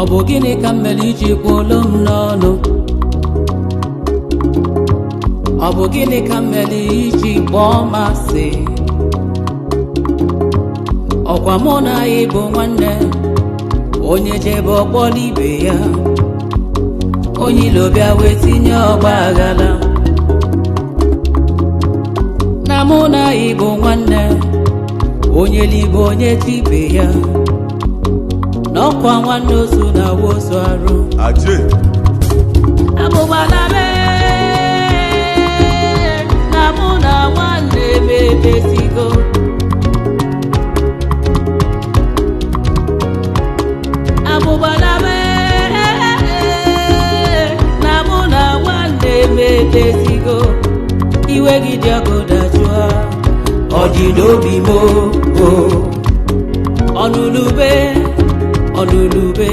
ọ bụ gịnị ka mmeli iji kwuolu m n'ọnụ? Ọ bụ gịnị ka mmeli iji kpọọ m asị? Ọkwa mụ na ya bụ nwanne, onye jebe ọkpọla ibe ya, onye ilo bịa wee tinye ọgba aghara. Na mụ na ya bụ nwanne, onye libe onye tibe ya, n'ọkwa nwanne ozu na wozu arụ. Abụgbala na mụ na nwanne m emezigo. Abụgbala na mụ na nwanne m emezigo. Iwe gị dị ọkụ dajụọ, ọ dị n'obi m ọnụlube ọnụlube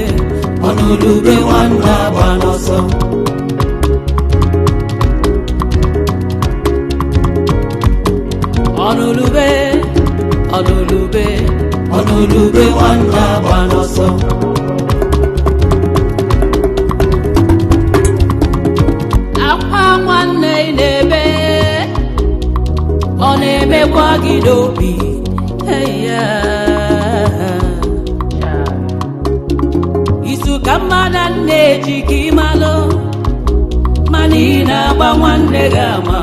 ọnụlube nwanne agba n'ọsọ. Ọnụlube ọnụlube ọnụlube nwanne agba n'ọsọ. Akwa nwanne na-ebe, ọ na-emekwa gị n'obi. Isu ka mmadụ na-eji ka ịmalụ, mana ị na-agba nwanne gị ama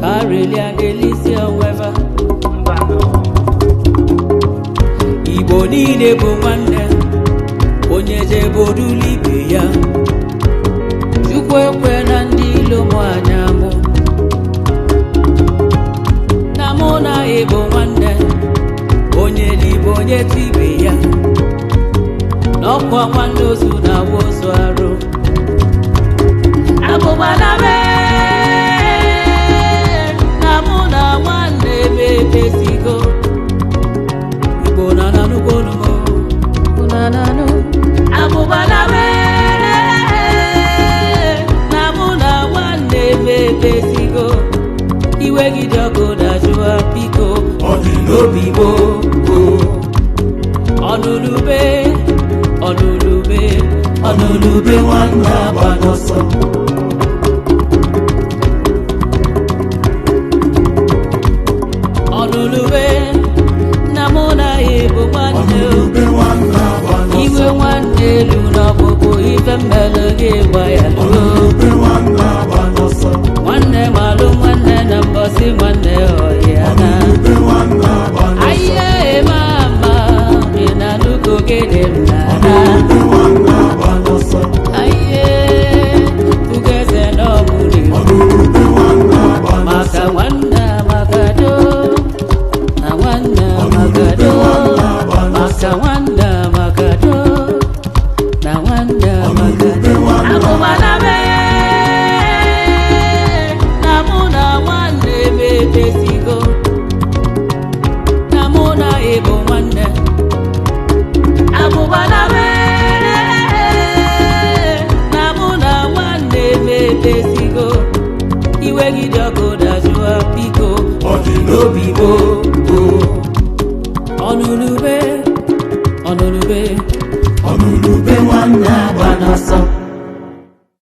ka relia ga-elisi onweva. Igbo niile bụ nwanne, onye jebe odulu ibe ya. Chukwu ekwe na ndị ilo mụ anya mụ. Na mụ na ya bụ nwanne, onye libe onye tibe ya, n'ọkwa nwanne ozu na wozu arụ. Abụgbala na mụ na nwanne m emezigo. Igbo na nanụgbonumo nananụ. Abụgbala na mụ na nwanne m emezigo. Iwe gị dị ọkụ dajụọ biko, ọ dị n'obi m ọnụlube ọnụlube ọnụlube nwanne agba n'ọsọ. Ọnụlube na mụ na ya bụ nwanne, iwe nwanne elu n'ọkpụkpụ ife mmele gị gba ya nwanne malụ nwanne na mbọsị nwanne ọhịa na ahịa mama ị na-anụgo gịnị m na-ana. Ahịa ugeze n'ọbụrụ maka nwanne amagado na nwanne amagado, maka nwanne amagado na nwanne amagado. Abụgbala na mụ na nwanne m emezigo. Na mụ na ịbụ nwanne. Abụgbala na mụ na nwanne m emezigo. Iwe gị dị ọkụ dajụọ biko, ọ dị n'obi m ọnụlube ọnụlube ọnụlube nwanne agba n'ọsọ.